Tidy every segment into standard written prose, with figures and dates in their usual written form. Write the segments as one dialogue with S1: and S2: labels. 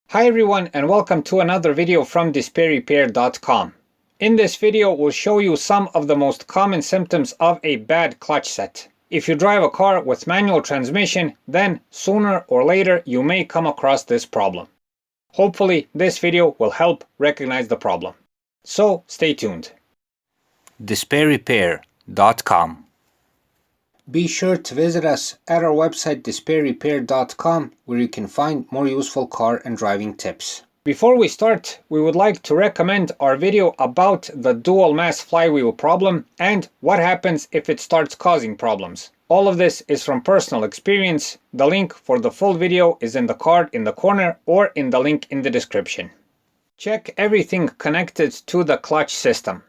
S1: Hi everyone and welcome to another video from DisplayRepair.com. In this video we'll show you some of the most common symptoms of a bad clutch set. If you drive a car with manual transmission, then sooner or later you may come across this problem. Hopefully this video will help recognize the problem. So stay tuned. DisplayRepair.com. Be sure to visit us at our website DisplayRepair.com, where you can find more useful car and driving tips. Before we start, we would like to recommend our video about the dual mass flywheel problem and what happens if it starts causing problems. All of this is from personal experience. The link for the full video is in the card in the corner or in the link in the description. Check everything connected to the clutch system.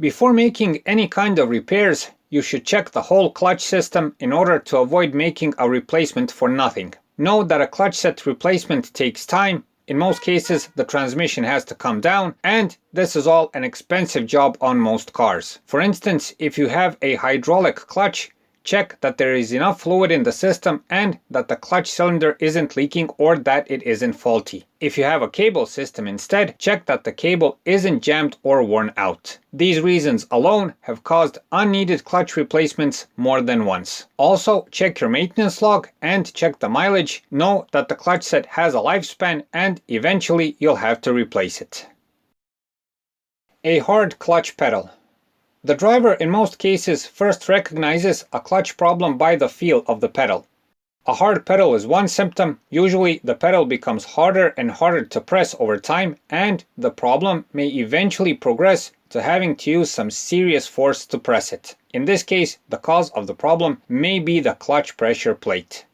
S1: Before making any kind of repairs, you should check the whole clutch system in order to avoid making a replacement for nothing. Know that a clutch set replacement takes time. In most cases, the transmission has to come down, and this is all an expensive job on most cars. For instance, if you have a hydraulic clutch, check that there is enough fluid in the system and that the clutch cylinder isn't leaking or that it isn't faulty. If you have a cable system instead, check that the cable isn't jammed or worn out. These reasons alone have caused unneeded clutch replacements more than once. Also, check your maintenance log and check the mileage. Know that the clutch set has a lifespan and eventually you'll have to replace it. A hard clutch pedal. The driver in most cases first recognizes a clutch problem by the feel of the pedal. A hard pedal is one symptom. Usually the pedal becomes harder and harder to press over time, and the problem may eventually progress to having to use some serious force to press it. In this case, the cause of the problem may be the clutch pressure plate.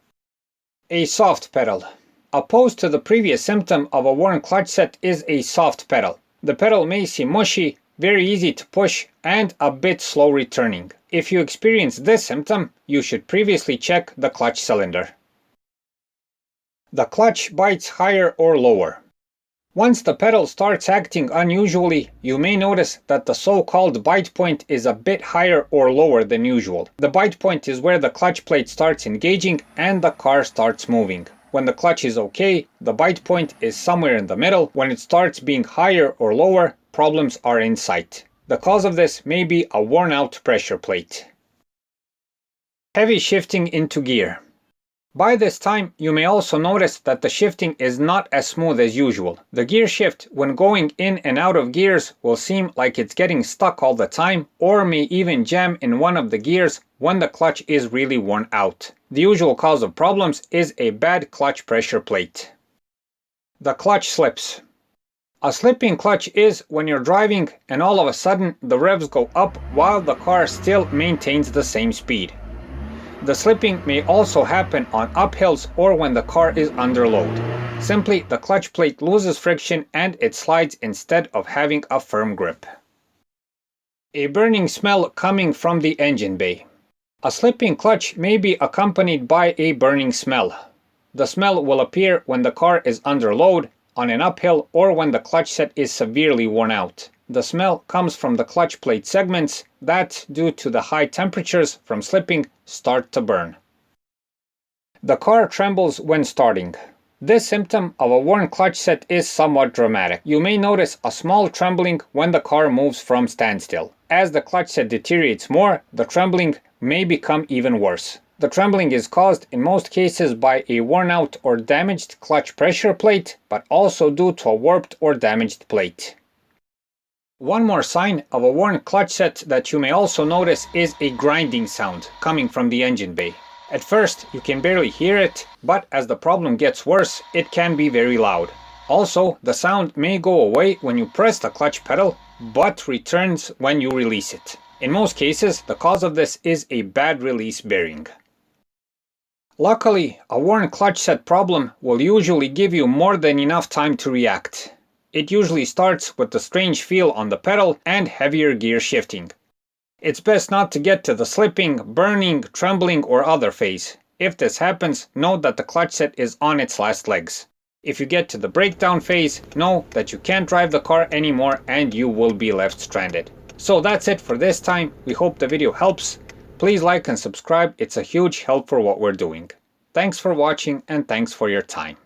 S1: A soft pedal. Opposed to the previous symptom of a worn clutch set is a soft pedal. The pedal may seem mushy, very easy to push, and a bit slow returning. If you experience this symptom, you should previously check the clutch cylinder. The clutch bites higher or lower. Once the pedal starts acting unusually, you may notice that the so-called bite point is a bit higher or lower than usual. The bite point is where the clutch plate starts engaging and the car starts moving. When the clutch is okay, the bite point is somewhere in the middle. When it starts being higher or lower, problems are in sight. The cause of this may be a worn out pressure plate. Heavy shifting into gear. By this time, you may also notice that the shifting is not as smooth as usual. The gear shift when going in and out of gears will seem like it's getting stuck all the time, or may even jam in one of the gears when the clutch is really worn out. The usual cause of problems is a bad clutch pressure plate. The clutch slips. A slipping clutch is when you're driving and all of a sudden the revs go up while the car still maintains the same speed. The slipping may also happen on uphills or when the car is under load. Simply, the clutch plate loses friction and it slides instead of having a firm grip. A burning smell coming from the engine bay. A slipping clutch may be accompanied by a burning smell. The smell will appear when the car is under load, on an uphill, or when the clutch set is severely worn out. The smell comes from the clutch plate segments that, due to the high temperatures from slipping, start to burn. The car trembles when starting. This symptom of a worn clutch set is somewhat dramatic. You may notice a small trembling when the car moves from standstill. As the clutch set deteriorates more, the trembling may become even worse. The trembling is caused in most cases by a worn out or damaged clutch pressure plate, but also due to a warped or damaged plate. One more sign of a worn clutch set that you may also notice is a grinding sound coming from the engine bay. At first, you can barely hear it, but as the problem gets worse, it can be very loud. Also, the sound may go away when you press the clutch pedal, but returns when you release it. In most cases, the cause of this is a bad release bearing. Luckily, a worn clutch set problem will usually give you more than enough time to react. It usually starts with the strange feel on the pedal and heavier gear shifting. It's best not to get to the slipping, burning, trembling, or other phase. If this happens, know that the clutch set is on its last legs. If you get to the breakdown phase, know that you can't drive the car anymore and you will be left stranded. So that's it for this time. We hope the video helps. Please like and subscribe. It's a huge help for what we're doing. Thanks for watching and thanks for your time.